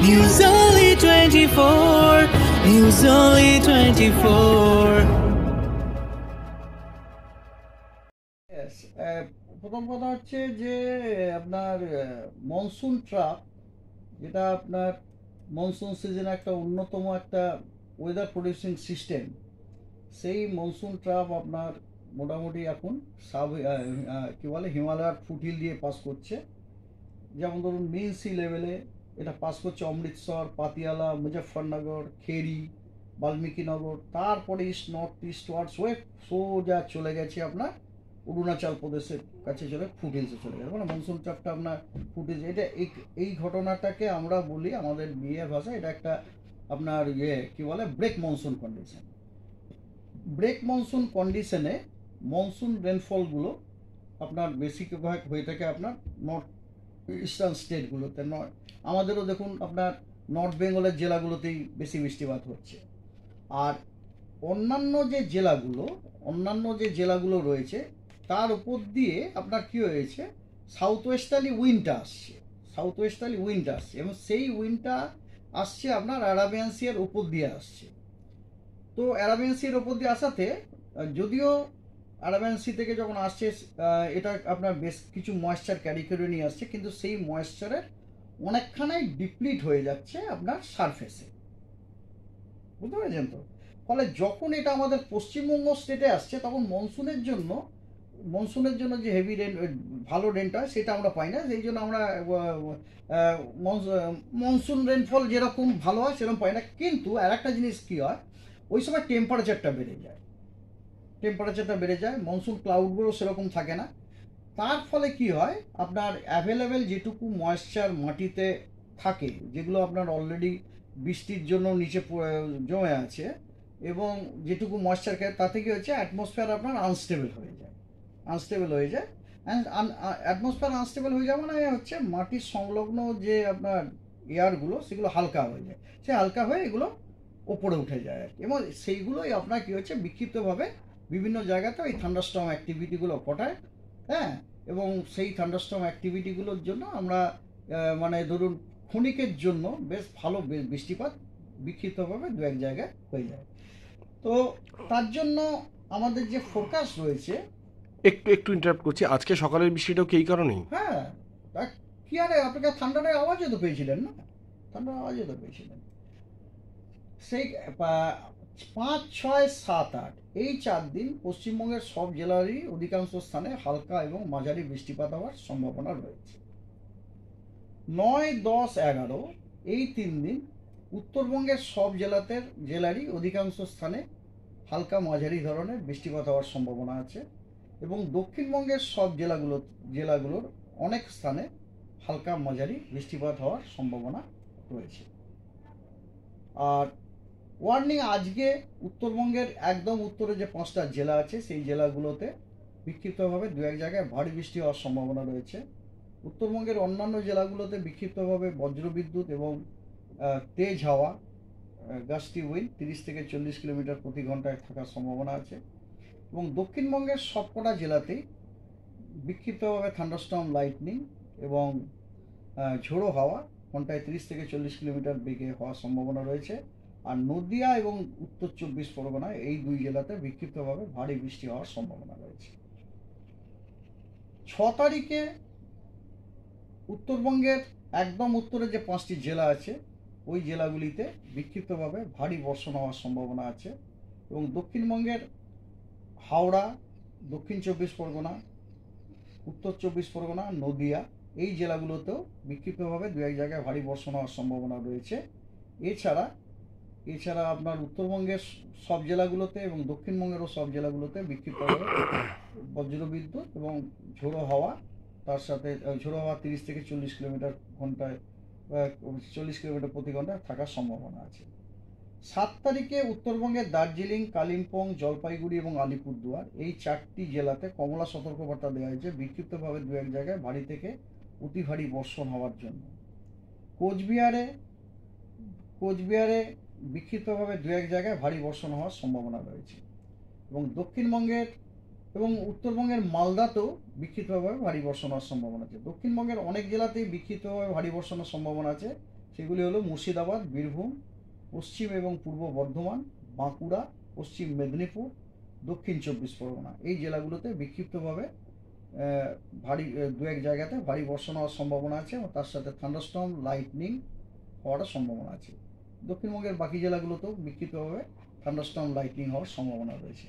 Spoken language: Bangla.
News Only 24. News Only 24. Yes, প্রথম কথা হচ্ছে যে আপনার মনসুন ট্রাপ, যেটা আপনার মনসুন সিজনে একটা অন্যতম একটা ওয়েদার প্রডিউসিং সিস্টেম, সেই মনসুন ট্রাপ আপনার মোটামুটি এখন কি বলে হিমালয়ার ফুটহিল দিয়ে পাস করছে। যেমন ধরুন মেন সি লেভেলে এটা পাস করছে অমৃতসর, পাতিয়ালা, মুজফ্ফরনগর, খেরি, বাল্মীকিনগর, তারপরে ইস্ট নর্থ ইস্ট ওয়ার্ডস হয়ে সোজা চলে গেছে আপনার অরুণাচল প্রদেশের কাছে চলে ফুটহিলসে চলে গেছে। মানে মনসুন ট্রাপটা আপনার ফুটহিলস, এটা এই ঘটনাটাকে আমরা বলি আমাদের বিয়ে ভাষায় এটা একটা আপনার কি বলে break monsoon condition. Break monsoon কন্ডিশনে মনসুন রেনফলগুলো আপনার বেশিরভাগ হয়ে থাকে আপনার নর্থ ইস্টার্ন স্টেটগুলোতে। নয় আমাদেরও দেখুন আপনার নর্থ বেঙ্গলের জেলাগুলোতেই বেশি বৃষ্টিপাত হচ্ছে। আর অন্যান্য যে জেলাগুলো রয়েছে তার উপর দিয়ে আপনার কি হয়েছে, সাউথ ওয়েস্টার্লি উইন্ড আসছে এবং সেই উইন্ডটা আসছে আপনার অ্যারাবিয়ান সির উপর দিয়ে আসছে। তো অ্যারাবিয়ান সির উপর দিয়ে আসাতে যদিও অ্যারাবিয়ান সি থেকে যখন আসছে এটা আপনার বেশ কিছু ময়েশ্চার ক্যারি করে নিয়ে আসছে, কিন্তু সেই ময়েশ্চারের অনেকখানাই ডিপ্লিট হয়ে যাচ্ছে আপনার সারফেসে, বুঝতে পেরেছেন তো? ফলে যখন এটা আমাদের পশ্চিমবঙ্গ স্টেটে আসছে তখন মনসুনের জন্য যে হেভি রেন, ভালো রেনটা হয় সেটা আমরা পাই না। সেই জন্য আমরা মনসুন রেনফল যেরকম ভালো হয় সেরকম পাই না। কিন্তু আর একটা জিনিস কী হয়, ওই সময় টেম্পারেচারটা বেড়ে যায়, মনসুন ক্লাউডগুলো সেরকম থাকে না। তার ফলে কি হয়, আপনার অ্যাভেলেবেল যেটুকু ময়েশ্চার মাটিতে থাকে, যেগুলো আপনার অলরেডি বৃষ্টির জন্য নিচে জমে আছে, এবং যেটুকু ময়েশ্চার খায় তাতে কি হচ্ছে, অ্যাটমসফিয়ার আপনার আনস্টেবল হয়ে যায়। অ্যাটমসফিয়ার আনস্টেবল হয়ে যাওয়া মানে হচ্ছে মাটির সংলগ্ন যে আপনার এয়ারগুলো সেগুলো হালকা হয়ে যায়, সে হালকা হয়ে এগুলো ওপরে উঠে যায় আর কি। এবং সেইগুলোই আপনার কি হচ্ছে, বিক্ষিপ্তভাবে বিভিন্ন জায়গাতে ওই থান্ডারস্টর্ম অ্যাক্টিভিটিগুলো ঘটায়। হ্যাঁ, এবং সেই থান্ডারস্টর্ম অ্যাক্টিভিটিগুলোর জন্য আমরা মানে ধরুন ক্ষণিকের জন্য বেশ ভালো বৃষ্টিপাত বিক্ষিপ্তভাবে দু এক জায়গায় হয়ে যায়। তো তার জন্য আমাদের যে ফোরকাস্ট রয়েছে, একটু ইন্টারাপ্ট করছি, আজকে সকালের বৃষ্টিটাও কি এই কারণেই? হ্যাঁ, কি আরে আপনাকে থান্ডারের আওয়াজও তো পেয়েছিলেন না? সেই 5, 6, 7, 8 এই 4 দিন পশ্চিমবঙ্গের সব জেলারই অধিকাংশ স্থানে হালকা এবং মাঝারি বৃষ্টিপাত হওয়ার সম্ভাবনা রয়েছে। 9, 10, 11 এই 3 দিন উত্তরবঙ্গের সব জেলারই অধিকাংশ স্থানে হালকা মাঝারি ধরনের বৃষ্টিপাত হওয়ার সম্ভাবনা আছে, এবং দক্ষিণবঙ্গের সব জেলাগুলোর অনেক স্থানে হালকা মাঝারি বৃষ্টিপাত হওয়ার সম্ভাবনা রয়েছে। আর ওয়ার্নিং, আজকে উত্তরবঙ্গের একদম উত্তরে যে 5টা জেলা আছে সেই জেলাগুলোতে বিক্ষিপ্তভাবে দু এক জায়গায় ভারী বৃষ্টি হওয়ার সম্ভাবনা রয়েছে। উত্তরবঙ্গের অন্যান্য জেলাগুলোতে বিক্ষিপ্তভাবে বজ্রবিদ্যুৎ এবং তেজ হাওয়া, গাস্টি উইন্ড 30 থেকে 40 কিলোমিটার প্রতি ঘন্টায় থাকার সম্ভাবনা আছে। এবং দক্ষিণবঙ্গের সবকটা জেলাতেই বিক্ষিপ্তভাবে থান্ডারস্টর্ম, লাইটনিং এবং ঝোড়ো হাওয়া ঘন্টায় 30 থেকে 40 কিলোমিটার বেগে হওয়ার সম্ভাবনা রয়েছে। আর নদিয়া এবং উত্তর 24 পরগনা এই 2 জেলাতে বিক্ষিপ্তভাবে ভারী বৃষ্টি হওয়ার সম্ভাবনা রয়েছে। 6 তারিখে উত্তরবঙ্গের একদম উত্তরে যে 5টি জেলা আছে ওই জেলাগুলিতে বিক্ষিপ্তভাবে ভারী বর্ষণ হওয়ার সম্ভাবনা আছে, এবং দক্ষিণবঙ্গের হাওড়া, দক্ষিণ 24 পরগনা, উত্তর 24 পরগনা, নদিয়া এই জেলাগুলোতেও বিক্ষিপ্তভাবে দু এক জায়গায় ভারী বর্ষণ হওয়ার সম্ভাবনা রয়েছে। এছাড়া আপনার উত্তরবঙ্গের সব জেলাগুলোতে এবং দক্ষিণবঙ্গেরও সব জেলাগুলোতে বিক্ষিপ্তভাবে বজ্রবিদ্যুৎ এবং ঝোড়ো হাওয়া, তার সাথে ঝোড়ো হাওয়া 30 থেকে 40 কিলোমিটার ঘন্টায় 40 কিলোমিটার প্রতি ঘন্টায় থাকার সম্ভাবনা আছে। 7 তারিখে উত্তরবঙ্গের দার্জিলিং, কালিম্পং, জলপাইগুড়ি এবং আলিপুরদুয়ার এই 4টি জেলাতে কমলা সতর্কবার্তা দেওয়া হয়েছে বিক্ষিপ্তভাবে দু এক জায়গায় ভারী থেকে অতি ভারী বর্ষণ হওয়ার জন্য। কোচবিহারে বিক্ষিপ্তভাবে দু এক জায়গায় ভারী বর্ষণ হওয়ার সম্ভাবনা রয়েছে, এবং দক্ষিণবঙ্গের এবং উত্তরবঙ্গের মালদাতেও বিক্ষিপ্তভাবে ভারী বর্ষণ হওয়ার সম্ভাবনা আছে। দক্ষিণবঙ্গের অনেক জেলাতেই বিক্ষিপ্তভাবে ভারী বর্ষণের সম্ভাবনা আছে, সেগুলি হলো মুর্শিদাবাদ, বীরভূম, পশ্চিম এবং পূর্ব বর্ধমান, বাঁকুড়া, পশ্চিম মেদিনীপুর, দক্ষিণ 24 পরগনা। এই জেলাগুলোতে বিক্ষিপ্তভাবে ভারী দু এক জায়গাতে ভারী বর্ষণ হওয়ার সম্ভাবনা আছে এবং তার সাথে থান্ডারস্টর্ম, লাইটনিং হওয়ার সম্ভাবনা আছে। দক্ষিণবঙ্গের বাকি জেলাগুলোতেও বিক্ষিপ্তভাবে থান্ডারস্টর্ম, লাইটনিং হওয়ার সম্ভাবনা রয়েছে।